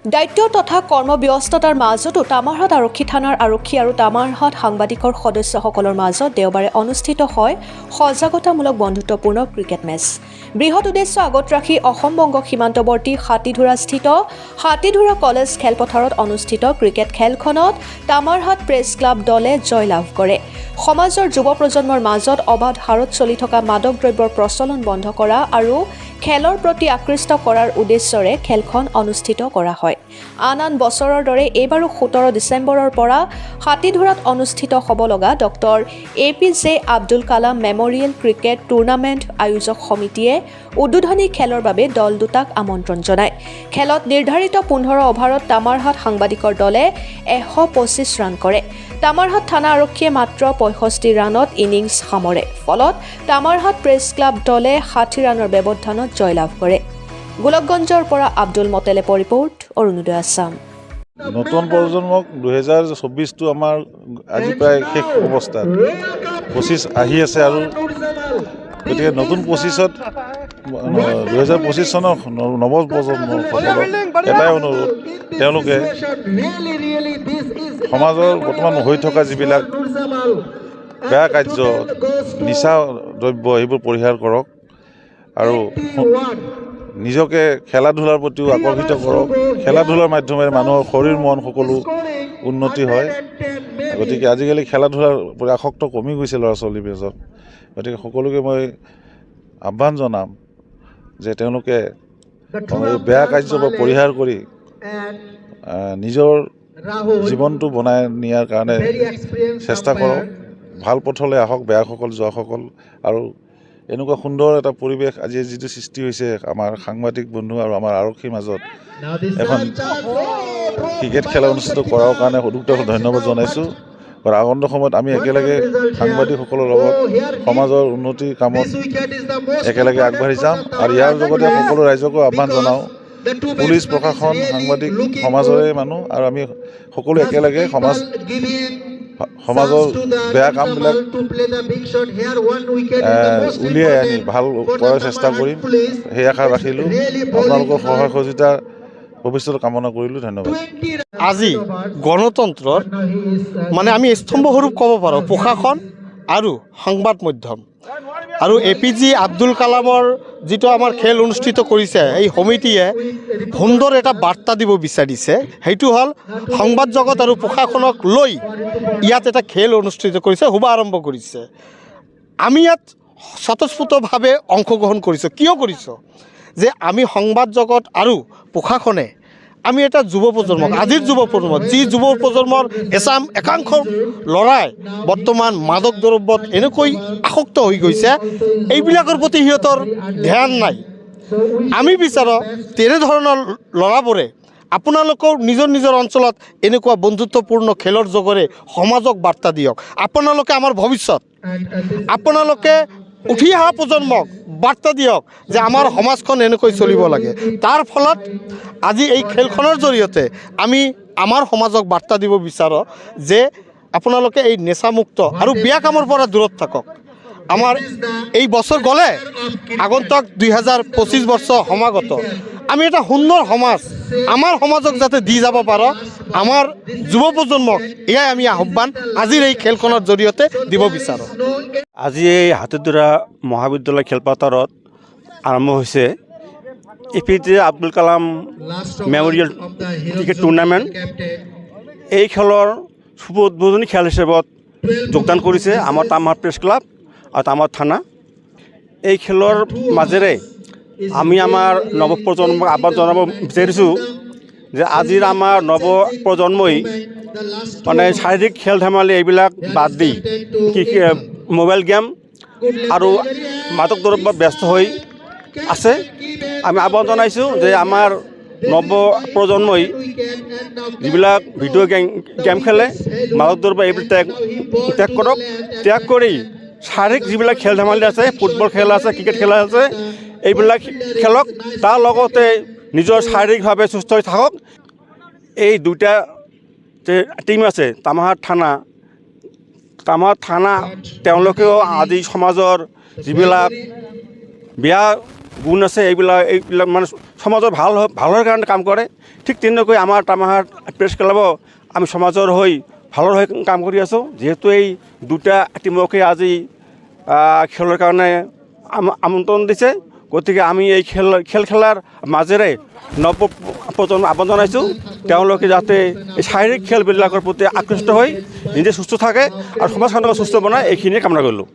দায়িত্ব তথা কৰ্মব্যস্ততাৰ মাজতো তামাৰহাট আৰক্ষী থানাৰ আৰক্ষী আৰু তামাৰহাট সাংবাদিকৰ সদস্যসকলৰ মাজত দেওবাৰে অনুষ্ঠিত হয় সজাগতামূলক বন্ধুত্বপূৰ্ণ ক্ৰিকেট মেচ। বৃহৎ উদ্দেশ্য আগত ৰাখি অসম-বংগ সীমান্তৱৰ্তী হাতীধুৰাস্থিত হাতীধুৰা কলেজ খেলপথাৰত অনুষ্ঠিত ক্ৰিকেট খেলখনত তামাৰহাট প্ৰেছ ক্লাব দলে জয়লাভ কৰে। সমাজৰ যুৱ প্ৰজন্মৰ মাজত অবাধ হাৰত চলি থকা মাদক দ্ৰব্যৰ প্ৰচলন বন্ধ কৰা আৰু খেলৰ প্ৰতি আকৃষ্ট কৰাৰ উদ্দেশ্যৰে খেলখন অনুষ্ঠিত কৰা হয়। আন বছৰৰ দৰে এইবাৰো 17 ডিচেম্বৰৰ পৰা হাতীধুৰাত অনুষ্ঠিত হ'ব লগা doctor APJ Abdul Kalam memorial cricket tournament আয়োজক সমিতিয়ে উদ্বোধনী খেলৰ বাবে দল দুটাক আমন্ত্ৰণ জনায়। খেলত নিৰ্ধাৰিত 15 অভাৰত তামাৰহাট সাংবাদিকৰ দলে 125 ৰান কৰে। তামাৰহাট থানা আৰক্ষীয়ে মাত্ৰ 65 ৰানত ইনিংছ সামৰে। ফলত তামাৰহাট প্ৰেছ ক্লাব দলে 60 ৰানৰ ব্যৱধানত জয়লাভ কৰে। গোলকগঞ্জৰ পৰা আব্দুল মতেলেপৰ ৰিপৰ্ট, অৰুণোদয় আছাম। নতুন প্ৰজন্মক 2024টো আমাৰ আজি প্ৰায় শেষ অৱস্থাত 25 আহি আছে আৰু গতিকে নতুন 25ত 2025 চনৰ নৱপ্ৰজন্মসকলক এটাই অনুৰোধ, তেওঁলোকে সমাজৰ বৰ্তমান হৈ থকা যিবিলাক বেয়া কাৰ্য, নিচা দ্ৰব্য এইবোৰ পৰিহাৰ কৰক আৰু নিজকে খেলা ধূলাৰ প্ৰতিও আকৰ্ষিত কৰক। খেলা ধূলাৰ মাধ্যমেৰে মানুহৰ শৰীৰ মন সকলো উন্নতি হয়। গতিকে আজিকালি খেলা ধূলাৰ প্ৰতি আসক্ত কমি গৈছে ল'ৰা ছোৱালীৰ মাজত। গতিকে সকলোকে মই আহ্বান জনাম যে তেওঁলোকে বেয়া কাৰ্যবোৰ পৰিহাৰ কৰি নিজৰ জীৱনটো বনাই নিয়াৰ কাৰণে চেষ্টা কৰক। ভাল পথলৈ আহক বেয়াসকল যোৱাসকল। আৰু এনেকুৱা সুন্দৰ এটা পৰিৱেশ আজি যিটো সৃষ্টি হৈছে আমাৰ সাংবাদিক বন্ধু আৰু আমাৰ আৰক্ষীৰ মাজত এখন ক্ৰিকেট খেলা অনুষ্ঠিত কৰাৰ কাৰণে অধিকতৰ ধন্যবাদ জনাইছোঁ। আৰু আগন্তুক সময়ত আমি একেলগে সাংবাদিকসকলৰ লগত সমাজৰ উন্নতিৰ কামত একেলগে আগবাঢ়ি যাম। আৰু ইয়াৰ লগতে সকলো ৰাইজকো আহ্বান জনাওঁ, পুলিচ প্ৰশাসন সাংবাদিক সমাজৰে মানুহ আৰু আমি সকলো একেলগে সমাজৰ বেয়া কামবিলাক উলিয়াই আনি ভাল কৰাৰ চেষ্টা কৰিম, সেই আশা ৰাখিলোঁ। আপোনালোকৰ সহায় সহযোগিতা ভৱিষ্যত কামনা কৰিলোঁ। ধন্যবাদ। আজি গণতন্ত্ৰৰ আমি স্তম্ভস্বৰূপ ক'ব পাৰোঁ প্ৰশাসন আৰু সংবাদ মাধ্যম। আৰু APJ আব্দুল কালামৰ যিটো আমাৰ খেল অনুষ্ঠিত কৰিছে, এই সমিতিয়ে সুন্দৰ এটা বাৰ্তা দিব বিচাৰিছে। সেইটো হ'ল সংবাদ জগত আৰু প্ৰশাসনক লৈ ইয়াত এটা খেল অনুষ্ঠিত কৰিছে, শুভাৰম্ভ কৰিছে। আমি ইয়াত স্বতঃস্ফূৰ্তভাৱে অংশগ্ৰহণ কৰিছোঁ। কিয় কৰিছোঁ? যে আমি সংবাদ জগত আৰু প্ৰশাসনে আমি এটা যুৱ প্ৰজন্মক, আজিৰ যুৱ প্ৰজন্মক, যি যুৱ প্ৰজন্মৰ একাংশ ল'ৰাই বৰ্তমান মাদক দ্ৰব্যত এনেকৈ আসক্ত হৈ গৈছে, এইবিলাকৰ প্ৰতি সিহঁতৰ ধ্যান নাই। আমি বিচাৰোঁ তেনেধৰণৰ ল'ৰাবোৰে আপোনালোকৰ নিজৰ নিজৰ অঞ্চলত এনেকুৱা বন্ধুত্বপূৰ্ণ খেলৰ যোগেৰে সমাজক বাৰ্তা দিয়ক। আপোনালোকে আমাৰ ভৱিষ্যত, আপোনালোকে উঠি অহা প্ৰজন্মক বাৰ্তা দিয়ক যে আমাৰ সমাজখন এনেকৈ চলিব লাগে। তাৰ ফলত আজি এই খেলখনৰ জৰিয়তে আমি আমাৰ সমাজক বাৰ্তা দিব বিচাৰোঁ যে আপোনালোকে এই নেচামুক্ত আৰু বেয়া কামৰ পৰা দূৰত থাকক। আমাৰ এই বছৰ গ'লে আগন্তুক 2025 বৰ্ষ সমাগত, আমি এটা সুন্দৰ সমাজ আমাৰ সমাজক যাতে দি যাব পাৰোঁ, আমাৰ যুৱ প্ৰজন্মক এয়াই আমি আহ্বান আজিৰ এই খেলখনৰ জৰিয়তে দিব বিচাৰোঁ। আজি এই হাতীধুৰা মহাবিদ্যালয় খেলপথাৰত আৰম্ভ হৈছে APJ Abdul Kalam memorial cricket tournament. এই খেলৰ শুভ উদ্বোধনী খেল হিচাপত যোগদান কৰিছে আমাৰ তামাৰহাট প্ৰেছ ক্লাব আৰু তামাৰহাট থানা। এই খেলৰ মাজেৰে আমি আমাৰ নৱপ্ৰজন্মক আহ্বান জনাব বিচাৰিছোঁ যে আজিৰ আমাৰ নৱপ্ৰজন্মই শাৰীৰিক খেল ধেমালি এইবিলাক বাদ দি মোবাইল গেম আৰু মাদক দ্ৰব্যত ব্যস্ত হৈ আছে। আমি আহ্বান জনাইছোঁ যে আমাৰ নৱপ্ৰজন্মই যিবিলাক ভিডিঅ' গেম খেলে, মাদক দ্ৰব্য এইবিলাক ত্যাগ কৰক। ত্যাগ কৰি শাৰীৰিক যিবিলাক খেল ধেমালি আছে, ফুটবল খেল আছে, ক্ৰিকেট খেলা আছে, এইবিলাক খেলক। তাৰ লগতে নিজৰ শাৰীৰিকভাৱে সুস্থ হৈ থাকক। এই দুটা যে টিম আছে তামাৰহাট থানা, তেওঁলোকেও আজি সমাজৰ যিবিলাক বেয়া গুণ আছে, এইবিলাক মানে সমাজৰ ভালৰ কাৰণে কাম কৰে। ঠিক তেনেকৈ আমাৰ তামাহাট প্ৰেছ ক্লাবো আমি সমাজৰ ভালৰ হৈ কাম কৰি আছোঁ। যিহেতু এই দুটা টিমকে আজি খেলৰ কাৰণে আমন্ত্ৰণ দিছে, গতিকে আমি এই খেল খেলাৰ মাজেৰে নৱপ্ৰজন্ম আহ্বান জনাইছোঁ, তেওঁলোকে যাতে এই শাৰীৰিক খেলবিলাকৰ প্ৰতি আকৃষ্ট হৈ নিজে সুস্থ থাকে আৰু সমাজখনক সুস্থ বনায়, এইখিনিয়ে কামনা কৰিলোঁ।